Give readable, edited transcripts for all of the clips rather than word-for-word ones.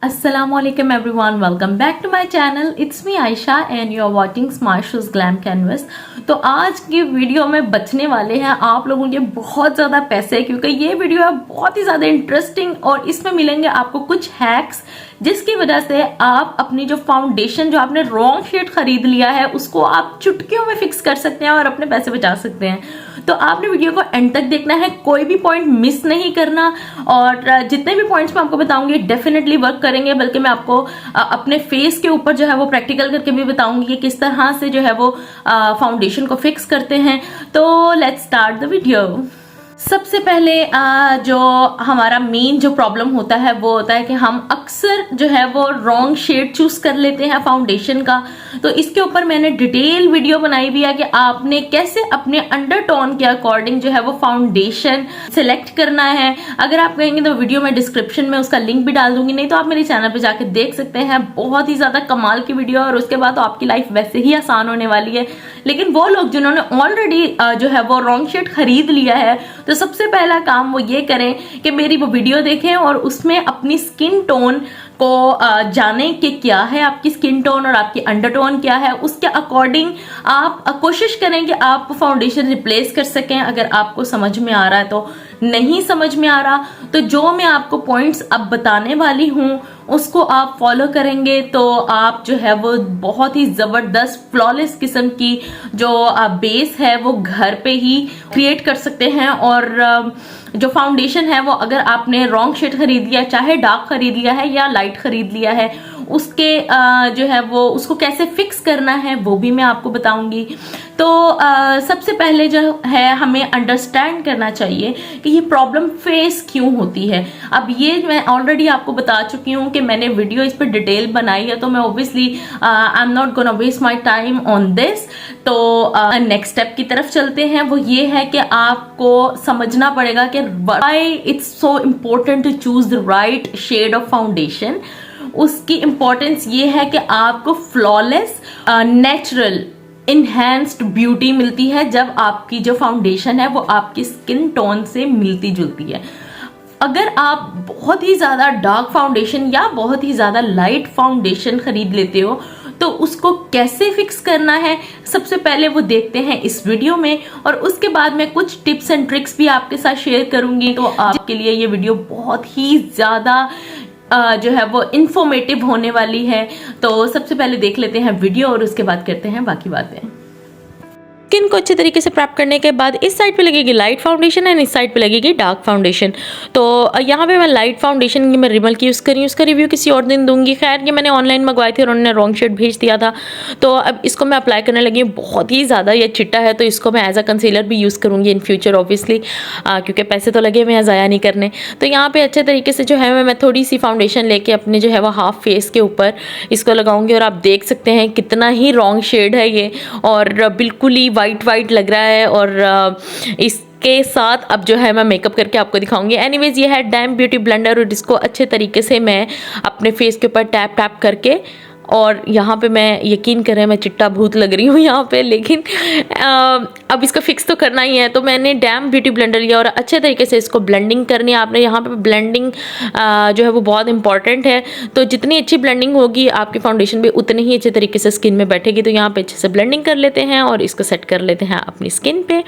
Assalamualaikum everyone, welcome back to my channel. It's me Aisha and you are watching Smart Shoes Glam Canvas. तो आज की video में बचने वाले हैं आप लोगों के बहुत ज़्यादा पैसे, क्योंकि ये वीडियो है बहुत ही ज़्यादा इंटरेस्टिंग और इसमें मिलेंगे आपको कुछ हैक्स जिसकी वजह से आप अपनी जो फाउंडेशन जो आपने रॉन्ग शेड खरीद लिया है उसको आप चुटकियों में फिक्स कर सकते हैं और अपने पैसे बचा सकते हैं। तो आपने वीडियो को एंड तक देखना है, कोई भी पॉइंट मिस नहीं करना और जितने भी पॉइंट्स मैं आपको बताऊंगी डेफिनेटली वर्क करेंगे, बल्कि मैं आपको अपने फेस के ऊपर जो है वो प्रैक्टिकल करके भी बताऊंगी कि किस तरह से जो है वो फाउंडेशन को फिक्स करते हैं। तो लेट्स स्टार्ट द वीडियो। सबसे पहले जो हमारा मेन जो प्रॉब्लम होता है वो होता है कि हम अक्सर जो है वो रॉन्ग शेड चूज कर लेते हैं फाउंडेशन का। तो इसके ऊपर मैंने डिटेल वीडियो बनाई हुई है कि आपने कैसे अपने अंडरटोन के अकॉर्डिंग जो है वो फाउंडेशन सिलेक्ट करना है। अगर आप कहेंगे तो वीडियो में डिस्क्रिप्शन में उसका लिंक भी डाल दूंगी, नहीं तो आप मेरे चैनल पे जाके देख सकते हैं। बहुत ही ज्यादा कमाल की वीडियो और उसके बाद तो आपकी लाइफ वैसे ही आसान होने वाली है। लेकिन वो लोग जिन्होंने ऑलरेडी जो है वो रॉन्ग शेड खरीद लिया है, तो सबसे पहला काम वो ये करें कि मेरी वो वीडियो देखें और उसमें अपनी स्किन टोन को जाने कि क्या है आपकी स्किन टोन और आपकी अंडरटोन क्या है, उसके अकॉर्डिंग आप कोशिश करें कि आप फाउंडेशन रिप्लेस कर सकें। अगर आपको समझ में आ रहा है तो, नहीं समझ में आ रहा तो जो मैं आपको पॉइंट्स अब बताने वाली हूँ उसको आप फॉलो करेंगे तो आप जो है वो बहुत ही जबरदस्त फ्लॉलेस किस्म की जो बेस है वो घर पे ही क्रिएट कर सकते हैं। और जो फाउंडेशन है वो अगर आपने रॉन्ग शेड खरीद लिया, चाहे डार्क खरीद लिया है या लाइट खरीद लिया है, उसके जो है वो उसको कैसे फिक्स करना है वो भी मैं आपको बताऊंगी। तो सबसे पहले जो है हमें अंडरस्टैंड करना चाहिए कि ये प्रॉब्लम फेस क्यों होती है। अब ये मैं ऑलरेडी आपको बता चुकी हूँ कि मैंने वीडियो इस पर डिटेल बनाई है, तो मैं obviously I am not gonna waste my time on this. तो नेक्स्ट स्टेप की तरफ चलते हैं। वो ये है कि आपको समझना पड़ेगा कि why it's so important to choose the right shade of foundation. उसकी इंपॉर्टेंस ये है कि आपको फ्लॉलेस नेचुरल इनहैंस्ड ब्यूटी मिलती है जब आपकी जो फाउंडेशन है वो आपकी स्किन टोन से मिलती जुलती है। अगर आप बहुत ही ज़्यादा डार्क फाउंडेशन या बहुत ही ज़्यादा लाइट फाउंडेशन खरीद लेते हो तो उसको कैसे फिक्स करना है सबसे पहले वो देखते हैं इस वीडियो में, और उसके बाद मैं कुछ टिप्स एंड ट्रिक्स भी आपके साथ शेयर करूंगी। तो आपके लिए ये वीडियो बहुत ही ज़्यादा जो है वो इंफॉर्मेटिव होने वाली है। तो सबसे पहले देख लेते हैं वीडियो और उसके बाद करते हैं बाकी बातें। स्किन को अच्छे तरीके से प्रैप करने के बाद इस साइड पे लगेगी लाइट फाउंडेशन एंड इस साइड पे लगेगी डार्क फाउंडेशन। तो यहाँ पे मैं लाइट फाउंडेशन की मैं रिमल की यूज़ करी हूँ, उसका रिव्यू किसी और दिन दूंगी। खैर ये मैंने ऑनलाइन मंगवाई थी और उन्होंने रॉन्ग शेड भेज दिया था। तो अब इसको मैं अप्लाई करने लगी हूँ। बहुत ही ज़्यादा ये चिट्टा है तो इसको मैं एज अ कंसीलर भी यूज़ करूँगी इन फ्यूचर ऑब्वियसली, क्योंकि पैसे तो लगे हुए हैं ज़ाया नहीं करने। तो यहाँ पर अच्छे तरीके से जो है मैं थोड़ी सी फाउंडेशन लेके अपने जो है वो हाफ फेस के ऊपर इसको लगाऊंगी। और आप देख सकते हैं कितना ही रॉन्ग शेड है ये और बिल्कुल ही वाइट वाइट लग रहा है। और इसके साथ अब जो है मैं मेकअप करके आपको दिखाऊंगी। एनीवेज ये है डैम ब्यूटी ब्लेंडर और इसको अच्छे तरीके से मैं अपने फेस के ऊपर टैप टैप करके, और यहाँ पे मैं यकीन करें मैं चिट्टा भूत लग रही हूँ यहाँ पे, लेकिन अब इसका फिक्स तो करना ही है। तो मैंने डैम ब्यूटी ब्लेंडर लिया और अच्छे तरीके से इसको ब्लेंडिंग करनी है आपने। यहाँ पे ब्लेंडिंग जो है वो बहुत इंपॉर्टेंट है। तो जितनी अच्छी ब्लेंडिंग होगी आपकी फाउंडेशन भी उतनी ही अच्छे तरीके से स्किन में बैठेगी। तो यहाँ पे अच्छे से ब्लेंडिंग कर लेते हैं और इसको सेट कर लेते हैं अपनी स्किन पे।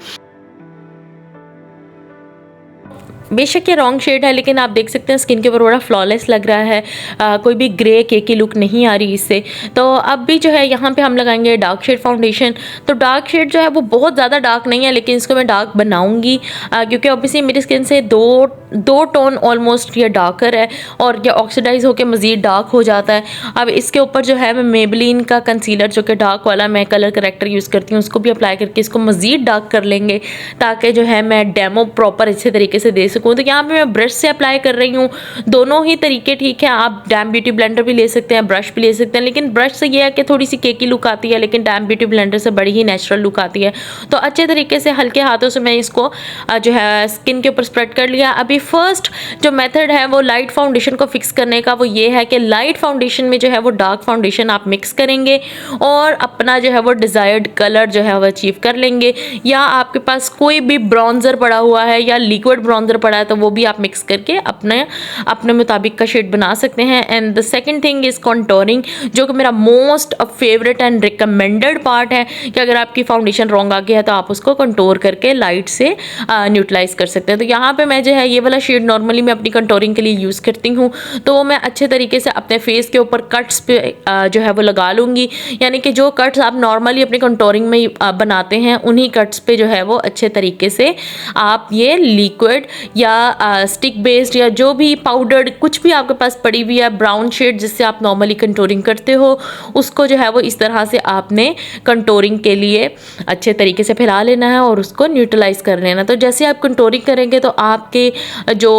बेशक ये रॉन्ग शेड है लेकिन आप देख सकते हैं स्किन के ऊपर बड़ा फ्लॉलेस लग रहा है, कोई भी ग्रे केकी लुक नहीं आ रही इससे। तो अब भी जो है यहाँ पे हम लगाएंगे डार्क शेड फाउंडेशन। तो डार्क शेड जो है वो बहुत ज़्यादा डार्क नहीं है लेकिन इसको मैं डार्क बनाऊंगी क्योंकि ऑब्वियसली मेरी स्किन से दो टोन ऑलमोस्ट ये डार्कर है और ये ऑक्सीडाइज होकर मज़ीद डार्क हो जाता है। अब इसके ऊपर जो है मैं मेबलिन का कंसीलर जो कि डार्क वाला मैं कलर करेक्टर यूज़ करती हूँ उसको भी अप्लाई करके इसको मज़ीद डार्क कर लेंगे ताकि जो है मैं डेमो प्रॉपर अच्छे तरीके से दे सकूँ। तो यहाँ पे मैं ब्रश से अप्लाई कर रही हूँ। दोनों ही तरीके ठीक है, आप डैम ब्यूटी ब्लेंडर भी ले सकते हैं, ब्रश भी ले सकते हैं, लेकिन ब्रश से ये है कि थोड़ी सी केकी लुक आती है लेकिन डैम ब्यूटी ब्लेंडर से बड़ी ही नेचुरल लुक आती है। तो अच्छे तरीके से हल्के हाथों से मैं इसको जो है स्किन के ऊपर स्प्रेड कर लिया। अभी फर्स्ट जो मेथड है वो लाइट फाउंडेशन को फिक्स करने का वो ये है कि लाइट फाउंडेशन में जो है वो डार्क फाउंडेशन आप मिक्स करेंगे और अपना जो है वो डिज़ायर्ड कलर जो है वो अचीव कर लेंगे। या आपके पास कोई भी ब्रॉन्जर पड़ा हुआ है या लिक्विड ब्रॉन्जर पड़ा है तो वो भी आप मिक्स करके अपने अपने मुताबिक का शेड बना सकते हैं। And the second thing is contouring, जो कि मेरा most favourite and recommended part है कि अगर आपकी फाउंडेशन रॉन्ग आ गया है तो आप उसको कंटूर करके लाइट से न्यूट्रलाइज कर सकते हैं। तो यहाँ पे मैं जो है ये वाला शेड नॉर्मली मैं अपनी कंटूरिंग के लिए यूज़ करती हूँ, तो मैं अच्छे तरीके से अपने फेस के ऊपर कट्स पे जो है वो लगा लूँगी। यानी कि जो कट्स आप नॉर्मली अपनी कंटूरिंग में बनाते हैं उन्हीं कट्स पे जो है वो अच्छे तरीके से आप ये लिक्विड या स्टिक बेस्ड या जो भी पाउडर्ड कुछ भी आपके पास पड़ी हुई है ब्राउन शेड जिससे आप नॉर्मली कंटूरिंग करते हो, उसको जो है वो इस तरह से आपने कंटूरिंग के लिए अच्छे तरीके से फैला लेना है और उसको न्यूट्रलाइज कर लेना। तो जैसे आप कंटूरिंग करेंगे तो आपके जो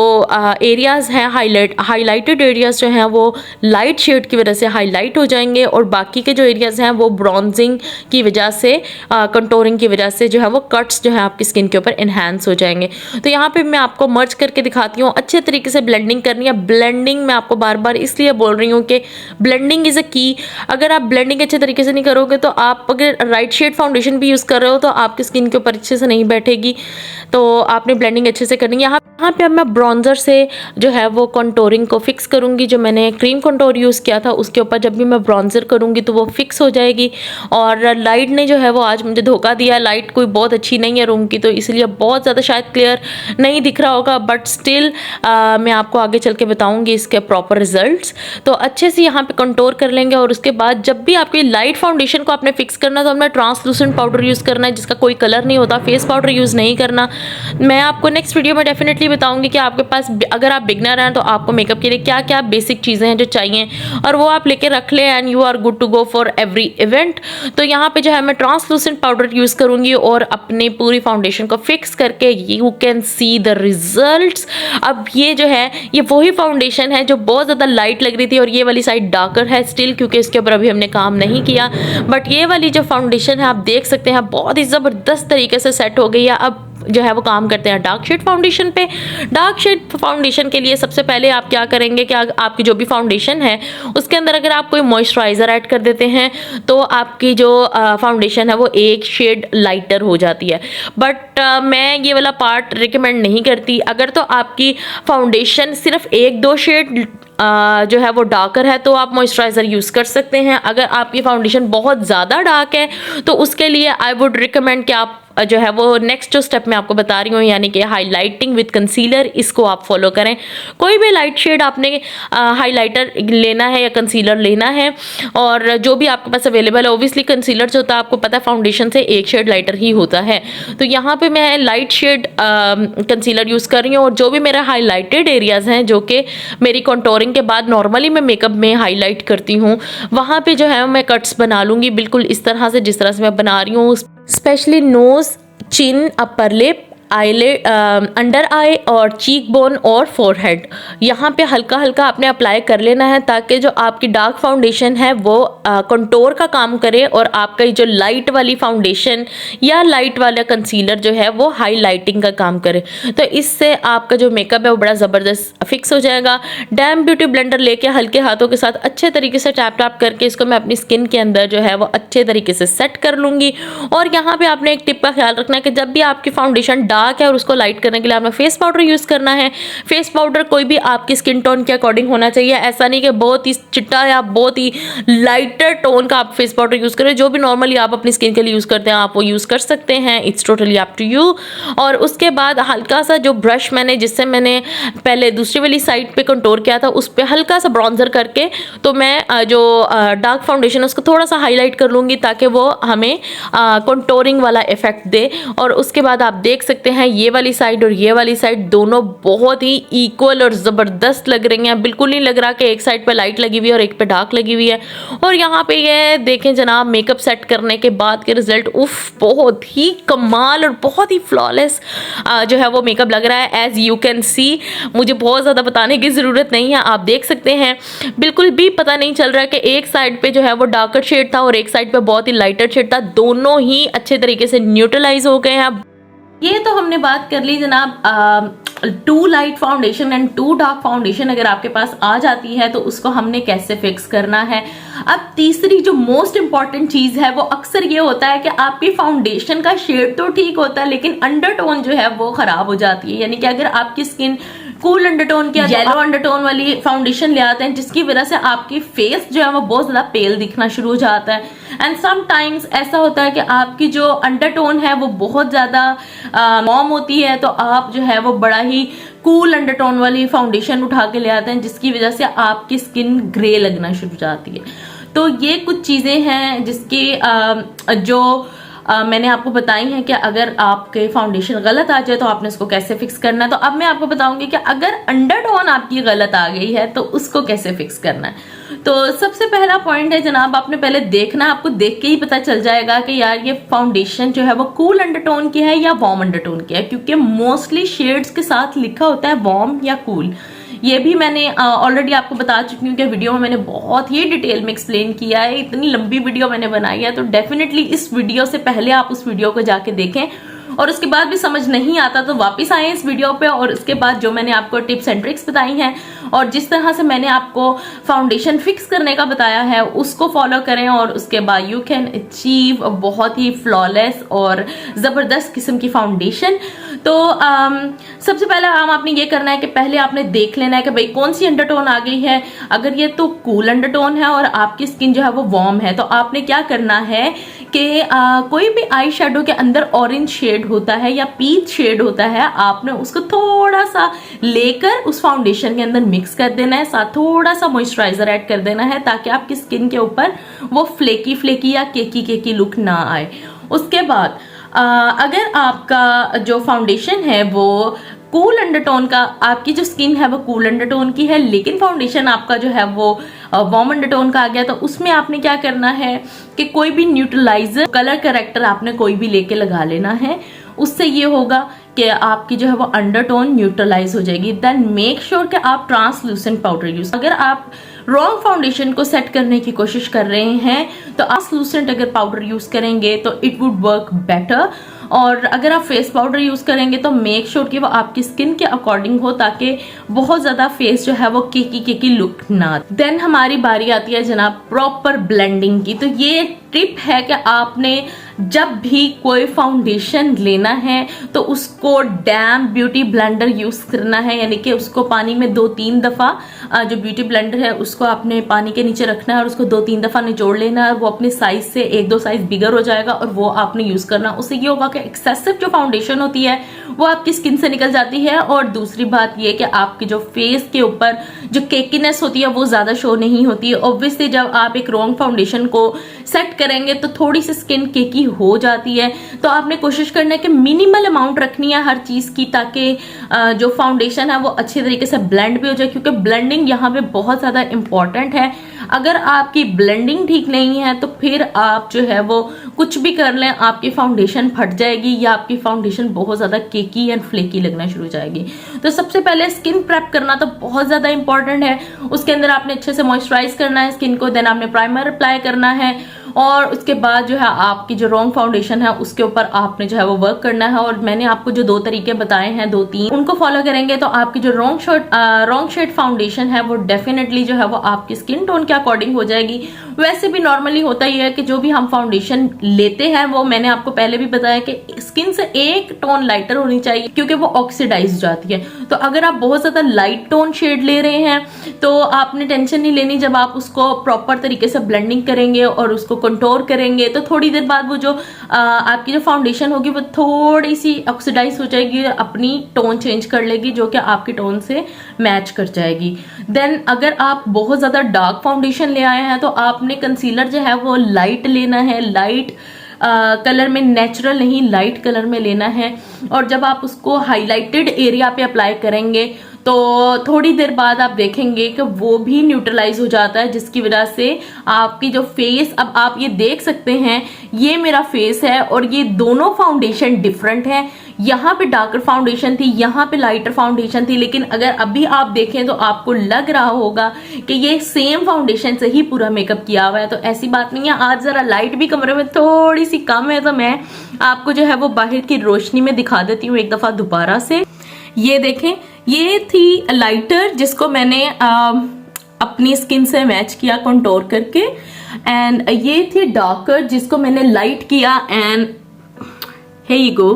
एरियाज़ हैं हाईलाइटेड एरियाज़ जो हैं वो लाइट शेड की वजह से हाईलाइट हो जाएंगे और बाकी के जो एरियाज़ हैं वो ब्रॉन्जिंग की वजह से कंटूरिंग की वजह से जो है वो कट्स जो है आपकी स्किन के ऊपर इन्हांस हो जाएंगे। तो यहाँ पे मैं आपको मर्ज करके दिखाती हूँ। अच्छे तरीके से ब्लेंडिंग करनी है। ब्लेंडिंग मैं आपको बार बार इसलिए बोल रही हूँ कि ब्लेंडिंग इज़ अ की। अगर आप ब्लेंडिंग अच्छे तरीके से नहीं करोगे तो आप अगर राइट शेड फाउंडेशन भी यूज़ कर रहे हो तो आपकी स्किन के ऊपर अच्छे से नहीं बैठेगी। तो आपने ब्लेंडिंग अच्छे से करनी है। यहाँ पे अब मैं ब्रॉन्जर से जो है वो कंटूरिंग को फिक्स करूँगी। जो मैंने क्रीम कंटूर यूज़ किया था उसके ऊपर जब भी मैं ब्रॉन्जर करूँगी तो वो फिक्स हो जाएगी। और लाइट ने जो है वो आज मुझे धोखा दिया। लाइट कोई बहुत अच्छी नहीं है रूम की, तो इसलिए बहुत ज़्यादा शायद क्लियर नहीं दिख रहा होगा, बट स्टिल मैं आपको आगे चल के बताऊँगी इसके प्रॉपर रिजल्ट्स। तो अच्छे से यहाँ पे कंटूर कर लेंगे और उसके बाद जब भी आपकी लाइट फाउंडेशन को आपने फिक्स करना तो हमने ट्रांसलूसेंट पाउडर यूज़ करना है जिसका कोई कलर नहीं होता। फेस पाउडर यूज़ नहीं करना। मैं आपको नेक्स्ट वीडियो में डेफिनेटली बताऊंगी कि आपके पास अगर आप बिगनर हैं तो आपको मेकअप के लिए क्या क्या बेसिक चीज़ें हैं जो चाहिए और वो आप लेके रख लें and you are good to go for every event. तो यहाँ पे जो है मैं ट्रांसलूसेंट पाउडर यूज़ करूँगी और अपनी पूरी फाउंडेशन को फिक्स करके you can see the results. अब ये जो है ये वही फाउंडेशन है जो बहुत ज़्यादा लाइट लग रही थी और ये वाली साइड डार्कर है स्टिल, क्योंकि इसके ऊपर अभी हमने काम नहीं किया। बट ये वाली जो फाउंडेशन है आप देख सकते हैं बहुत ही ज़बरदस्त तरीके से सेट हो गई है। अब जो है वो काम करते हैं डार्क शेड फाउंडेशन पे। डार्क शेड फाउंडेशन के लिए सबसे पहले आप क्या करेंगे कि आपकी जो भी फाउंडेशन है उसके अंदर अगर आप कोई मॉइस्चराइज़र ऐड कर देते हैं तो आपकी जो फाउंडेशन है वो एक शेड लाइटर हो जाती है। बट मैं ये वाला पार्ट रिकमेंड नहीं करती। अगर तो आपकी फाउंडेशन सिर्फ एक दो शेड जो है वो डार्कर है तो आप मॉइस्चराइज़र यूज़ कर सकते हैं। अगर आपकी फाउंडेशन बहुत ज़्यादा डार्क है तो उसके लिए आई वुड रिकमेंड कि आप जो है वो नेक्स्ट जो स्टेप मैं आपको बता रही हूँ यानी कि हाईलाइटिंग विद कंसीलर, इसको आप फॉलो करें। कोई भी लाइट शेड आपने हाईलाइटर लेना है या कंसीलर लेना है और जो भी आपके पास अवेलेबल है। ओब्वियसली कंसीलर जो होता है आपको पता है फाउंडेशन से एक शेड लाइटर ही होता है। तो यहाँ पे मैं लाइट शेड कंसीलर यूज़ कर रही हूँ और जो भी मेरे हाईलाइटेड एरियाज़ हैं जो कि मेरी कंटूरिंग के बाद नॉर्मली मैं मेकअप में हाईलाइट करती हूँ वहाँ पे जो है मैं कट्स बना लूँगी बिल्कुल इस तरह से जिस तरह से मैं बना रही हूँ। स्पेशली नोज, चिन, अपर लिप, आईलेट, अंडर आई और चीक बोन और फोरहेड, यहाँ पे हल्का हल्का आपने अप्लाई कर लेना है ताकि जो आपकी डार्क फाउंडेशन है वो कंटूर का काम करे और आपका जो लाइट वाली फाउंडेशन या लाइट वाला कंसीलर जो है वो हाईलाइटिंग का काम करे। तो इससे आपका जो मेकअप है वो बड़ा ज़बरदस्त फिक्स हो जाएगा। डैम ब्यूटी ब्लेंडर लेके हल्के हाथों के साथ अच्छे तरीके से टैप टैप करके इसको मैं अपनी स्किन के अंदर जो है वो अच्छे तरीके से सेट कर लूँगी। और यहाँ पर आपने एक टिप का ख्याल रखना है कि जब भी आपकी फाउंडेशन डार्क है और उसको लाइट करने के लिए आपने फेस पाउडर यूज़ करना है। फेस पाउडर कोई भी आपकी स्किन टोन के अकॉर्डिंग होना चाहिए। ऐसा नहीं कि बहुत ही चिट्टा या बहुत ही लाइटर टोन का आप फेस पाउडर यूज़ करें। जो भी नॉर्मली आप अपनी स्किन के लिए यूज़ करते हैं आप वो यूज़ कर सकते हैं। It's totally up to you. और उसके बाद हल्का सा जो ब्रश मैंने जिससे मैंने पहले दूसरी वाली साइड पे कंटूर किया था उस पर हल्का सा ब्रॉन्जर करके तो मैं जो डार्क फाउंडेशन है उसको थोड़ा सा हाईलाइट कर लूँगी ताकि वो हमें कंटूरिंग वाला इफेक्ट दे। और उसके बाद आप देख सकते हैं ये वाली साइड और ये वाली साइड दोनों बहुत ही इक्वल और ज़बरदस्त लग रही हैं। बिल्कुल नहीं लग रहा कि एक साइड पे लाइट लगी हुई है और एक पे डार्क लगी हुई है। और यहाँ पे ये देखें जनाब मेकअप सेट करने के बाद के रिजल्ट उफ बहुत ही कमाल और बहुत ही फ्लॉलेस जो है वो मेकअप लग रहा है। एज यू कैन सी मुझे बहुत ज़्यादा बताने की ज़रूरत नहीं है, आप देख सकते हैं बिल्कुल भी पता नहीं चल रहा है कि एक साइड पे जो है वो डार्कर शेड था और एक साइड पे बहुत ही लाइटर शेड था। दोनों ही अच्छे तरीके से न्यूट्रलाइज हो गए हैं। ये तो हमने बात कर ली जनाब too light foundation and too dark foundation अगर आपके पास आ जाती है तो उसको हमने कैसे फिक्स करना है। अब तीसरी जो मोस्ट इंपॉर्टेंट चीज है वो अक्सर ये होता है कि आपकी फाउंडेशन का शेड तो ठीक होता है लेकिन अंडरटोन जो है वो खराब हो जाती है। यानी कि अगर आपकी स्किन कूल अंडरटोन की येलो अंडरटोन वाली फाउंडेशन ले आते हैं जिसकी वजह से आपकी फेस जो है वो बहुत ज्यादा पेल दिखना शुरू हो जाता है। एंड समटाइम्स ऐसा होता है कि आपकी जो अंडरटोन है वो बहुत ज्यादा मॉम होती है तो आप जो है वो बड़ा ही कूल अंडरटोन वाली फाउंडेशन उठा के ले आते हैं जिसकी वजह से आपकी स्किन ग्रे लगना शुरू हो जाती है। तो ये कुछ चीजें हैं जिसकी जो मैंने आपको बताई हैं कि अगर आपके फाउंडेशन गलत आ जाए तो आपने उसको कैसे फिक्स करना है। तो अब मैं आपको बताऊंगी कि अगर अंडरटोन आपकी गलत आ गई है तो उसको कैसे फिक्स करना है। तो सबसे पहला पॉइंट है जनाब, आपने पहले देखना, आपको देख के ही पता चल जाएगा कि यार ये फाउंडेशन जो है वो कूल अंडरटोन की है या वार्म अंडरटोन की है, क्योंकि मोस्टली शेड्स के साथ लिखा होता है वार्म या कूल। ये भी मैंने ऑलरेडी आपको बता चुकी हूँ कि वीडियो में मैंने बहुत ही डिटेल में एक्सप्लेन किया है। इतनी लंबी वीडियो मैंने बनाई है तो डेफिनेटली इस वीडियो से पहले आप उस वीडियो को जाके देखें और उसके बाद भी समझ नहीं आता तो वापस आए इस वीडियो पे और उसके बाद जो मैंने आपको टिप्स एंड ट्रिक्स बताई हैं और जिस तरह से मैंने आपको फाउंडेशन फिक्स करने का बताया है उसको फॉलो करें और उसके बाद यू कैन अचीव बहुत ही फ्लॉलेस और जबरदस्त किस्म की फाउंडेशन। तो सबसे पहले आपने ये करना है कि पहले आपने देख लेना है कि भाई कौन सी अंडरटोन आ गई है। अगर ये तो कूल अंडरटोन है और आपकी स्किन जो है वो वार्म है तो आपने क्या करना है कि कोई भी आई शेडो के अंदर ऑरेंज शेड होता है या पीच शेड होता है, आपने उसको थोड़ा सा लेकर उस फाउंडेशन के अंदर मिक्स कर देना है, साथ थोड़ा सा मॉइस्चराइजर ऐड कर देना है ताकि आपकी स्किन के ऊपर वो फ्लेकी फ्लेकी या केकी केकी लुक ना आए। उसके बाद अगर आपका जो फाउंडेशन है वो कूल अंडरटोन का, आपकी जो स्किन है वो कूल अंडरटोन की है लेकिन फाउंडेशन आपका जो है वो वार्म अंडरटोन का आ गया, तो उसमें आपने क्या करना है कि कोई भी न्यूट्रलाइजर कलर करेक्टर आपने कोई भी लेके लगा लेना है। उससे ये होगा कि आपकी जो है वो अंडरटोन न्यूट्रलाइज हो जाएगी। देन मेक श्योर कि आप ट्रांसलूसेंट पाउडर यूज, अगर आप रॉन्ग फाउंडेशन को सेट करने की कोशिश कर रहे हैं तो ट्रांसलूसेंट अगर पाउडर यूज करेंगे तो इट वुड वर्क बेटर। और अगर आप फेस पाउडर यूज करेंगे तो मेक श्योर कि वो आपकी स्किन के अकॉर्डिंग हो ताकि बहुत ज्यादा फेस जो है वो केकी केकी लुक ना। देन हमारी बारी आती है जनाब प्रॉपर ब्लेंडिंग की। तो ये टिप है कि आपने जब भी कोई फाउंडेशन लेना है तो उसको डैम ब्यूटी ब्लेंडर यूज करना है, यानी कि उसको पानी में 2-3 दफा जो ब्यूटी ब्लेंडर है उसको आपने पानी के नीचे रखना है और उसको 2-3 दफा निचोड़ लेना है। वो अपने साइज से 1-2 साइज बिगर हो जाएगा और वो आपने यूज करना। उससे ये होगा कि एक्सेसिव जो फाउंडेशन होती है वो आपकी स्किन से निकल जाती है और दूसरी बात ये कि आपकी जो फेस के ऊपर जो केकीनेस होती है वो ज्यादा शो नहीं होती है। ऑब्वियसली जब आप एक रॉन्ग फाउंडेशन को सेट करेंगे तो थोड़ी सी स्किन केकी हो जाती है, तो आपने कोशिश करना है कि मिनिमल अमाउंट रखनी है हर चीज की ताकि जो फाउंडेशन है वो अच्छे तरीके से ब्लेंड भी हो जाए, क्योंकि ब्लेंडिंग यहाँ पे बहुत ज्यादा इंपॉर्टेंट है। अगर आपकी ब्लेंडिंग ठीक नहीं है तो फिर आप जो है वो कुछ भी कर लें आपकी फाउंडेशन फट जाएगी या आपकी फाउंडेशन बहुत ज्यादा केकी एंड फ्लेकी लगना शुरू हो जाएगी। तो सबसे पहले स्किन प्रेप करना तो बहुत ज्यादा इंपॉर्टेंट है। उसके अंदर आपने अच्छे से मॉइस्चराइज करना है स्किन को, देन आपने प्राइमर अप्लाई करना है और उसके बाद जो है आपकी जो रॉन्ग फाउंडेशन है उसके ऊपर आपने जो है वो वर्क करना है। और मैंने आपको जो 2 तरीके बताए हैं 2-3 उनको फॉलो करेंगे तो आपकी जो रॉन्ग शेड फाउंडेशन है वो डेफिनेटली जो है वो आपकी स्किन टोन के अकॉर्डिंग हो जाएगी। वैसे भी नॉर्मली होता ही है कि जो भी हम फाउंडेशन लेते हैं वो मैंने आपको पहले भी बताया कि स्किन से एक टोन लाइटर होनी चाहिए क्योंकि वो ऑक्सीडाइज हो जाती है। तो अगर आप बहुत ज्यादा लाइट टोन शेड ले रहे हैं तो आपने टेंशन नहीं लेनी, जब आप उसको प्रॉपर तरीके से ब्लेंडिंग करेंगे और उसको कंटोर करेंगे तो थोड़ी देर बाद वो जो आपकी जो फाउंडेशन होगी वो थोड़ी सी ऑक्सीडाइज हो जाएगी, अपनी टोन चेंज कर लेगी जो कि आपकी टोन से मैच कर जाएगी। देन अगर आप बहुत ज्यादा डार्क फाउंडेशन ले आए हैं तो आपने कंसीलर जो है वो लाइट लेना है, लाइट कलर में, नेचुरल नहीं लाइट कलर में लेना है। और जब आप उसको हाईलाइटेड एरिया पे अप्लाई करेंगे तो थोड़ी देर बाद आप देखेंगे कि वो भी न्यूट्रलाइज हो जाता है, जिसकी वजह से आपकी जो फेस, अब आप ये देख सकते हैं ये मेरा फेस है और ये दोनों फाउंडेशन डिफरेंट है। यहाँ पे डार्कर फाउंडेशन थी, यहाँ पे लाइटर फाउंडेशन थी, लेकिन अगर अभी आप देखें तो आपको लग रहा होगा कि ये सेम फाउंडेशन से ही पूरा मेकअप किया हुआ है। तो ऐसी बात नहीं है। आज जरा लाइट भी कमरे में थोड़ी सी कम है, तो मैं आपको जो है वो बाहर की रोशनी में दिखा देती हूँ एक दफा दोबारा से। ये देखें, ये थी लाइटर जिसको मैंने अपनी स्किन से मैच किया कंटूर करके, एंड ये थी डार्कर जिसको मैंने लाइट किया, एंड here you go।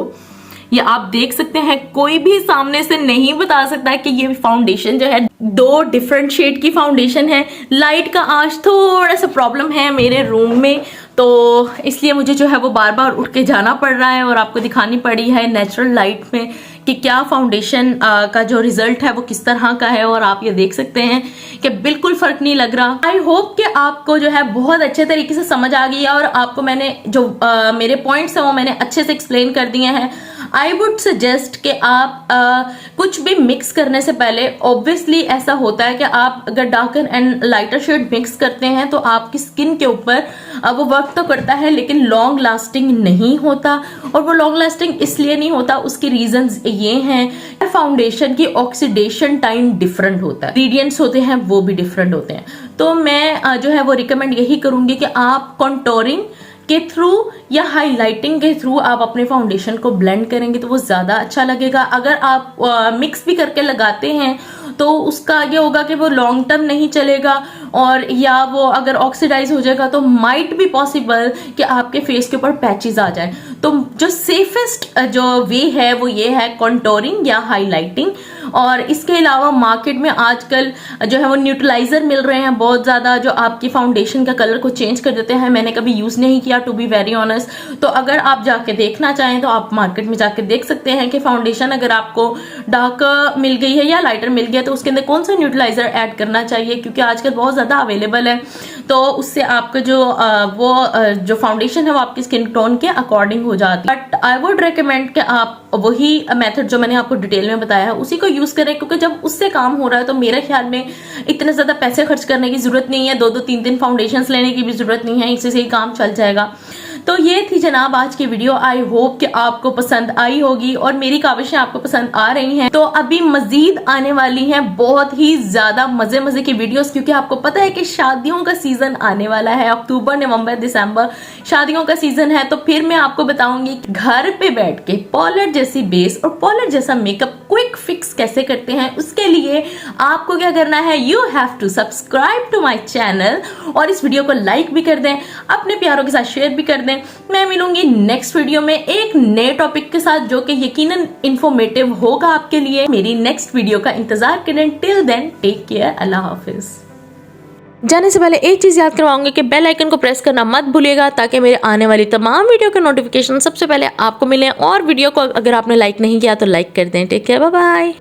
ये आप देख सकते हैं, कोई भी सामने से नहीं बता सकता कि ये फाउंडेशन जो है 2 डिफरेंट शेड की फाउंडेशन है। लाइट का आज थोड़ा सा प्रॉब्लम है मेरे रूम में, तो इसलिए मुझे जो है वो बार बार उठ के जाना पड़ रहा है और आपको दिखानी पड़ी है नेचुरल लाइट में कि क्या फाउंडेशन का जो रिजल्ट है वो किस तरह का है। और आप ये देख सकते हैं कि बिल्कुल फर्क नहीं लग रहा। आई होप कि आपको जो है बहुत अच्छे तरीके से समझ आ गई है और आपको मैंने जो मेरे पॉइंट्स हैं वो मैंने अच्छे से एक्सप्लेन कर दिए हैं। आई वुड सजेस्ट कि आप कुछ भी मिक्स करने से पहले, ऑब्वियसली ऐसा होता है कि आप अगर darker and lighter shade mix करते हैं तो आपकी स्किन के ऊपर वो वर्क तो करता है लेकिन लॉन्ग लास्टिंग नहीं होता। और वो लॉन्ग लास्टिंग इसलिए नहीं होता, उसकी रीजंस ये हैं। फाउंडेशन की ऑक्सीडेशन टाइम डिफरेंट होता है, इंग्रेडिएंट्स होते हैं वो भी डिफरेंट होते हैं। तो मैं जो है वो रिकमेंड यही करूंगी कि आप कंटूरिंग के थ्रू या हाइलाइटिंग के थ्रू आप अपने फाउंडेशन को ब्लेंड करेंगे तो वो ज्यादा अच्छा लगेगा। अगर आप मिक्स भी करके लगाते हैं तो उसका ये होगा कि वो लॉन्ग टर्म नहीं चलेगा, और या वो अगर ऑक्सीडाइज हो जाएगा तो माइट भी पॉसिबल कि आपके फेस के ऊपर पैचेस आ जाए। तो जो सेफेस्ट जो वे है वो ये है कंटूरिंग या हाइलाइटिंग। और इसके अलावा मार्केट में आजकल जो है वो न्यूट्रलाइजर मिल रहे हैं बहुत ज्यादा, जो आपकी फाउंडेशन का कलर को चेंज कर देते हैं। मैंने कभी यूज नहीं किया टू बी वेरी ऑनेस्ट, तो अगर आप जाके देखना चाहें तो आप मार्केट में जाके देख सकते हैं कि फाउंडेशन अगर आपको डार्क मिल गई है या लाइटर मिल गया तो उसके अंदर कौन सा न्यूट्रलाइजर ऐड करना चाहिए, क्योंकि आजकल बहुत ज्यादा अवेलेबल है। तो उससे आपका जो फाउंडेशन है वो आपकी स्किन टोन के अकॉर्डिंग हो जाती है। बट आई वुड रिकमेंड कि आप वही मेथड जो मैंने आपको डिटेल में बताया है उसी को यूज करें, क्योंकि जब उससे काम हो रहा है तो मेरे ख्याल में इतने ज्यादा पैसे खर्च करने की जरूरत नहीं है, 2-2 3-3 फाउंडेशंस लेने की भी जरूरत नहीं है, इससे ही काम चल जाएगा। तो ये थी जनाब आज की वीडियो। आई होप कि आपको पसंद आई होगी और मेरी काविशें आपको पसंद आ रही हैं। तो अभी मजीद आने वाली हैं बहुत ही ज्यादा मजे मजे की वीडियोस, क्योंकि आपको पता है कि शादियों का सीजन आने वाला है। अक्टूबर, नवंबर, दिसंबर शादियों का सीजन है। तो फिर मैं आपको बताऊंगी घर पे बैठ के पॉलर जैसी बेस और पॉलर जैसा मेकअप क्विक फिक्स कैसे करते हैं। उसके लिए आपको क्या करना है, you have to subscribe to my channel और इस वीडियो को लाइक भी कर दें, अपने प्यारों के साथ शेयर भी कर दें। मैं मिलूंगी नेक्स्ट वीडियो में एक नए टॉपिक के साथ जो कि यकीनन इंफॉर्मेटिव होगा आपके लिए। मेरी नेक्स्ट वीडियो का इंतजार करें। टिल देन टेक केयर, अल्लाह हाफिज। जाने से पहले एक चीज याद करवाऊंगी कि बेल आइकन को प्रेस करना मत भूलिएगा ताकि मेरे आने वाली तमाम वीडियो के नोटिफिकेशन सबसे पहले आपको मिले। और वीडियो को अगर आपने लाइक नहीं किया तो लाइक कर दें। Take care, bye bye.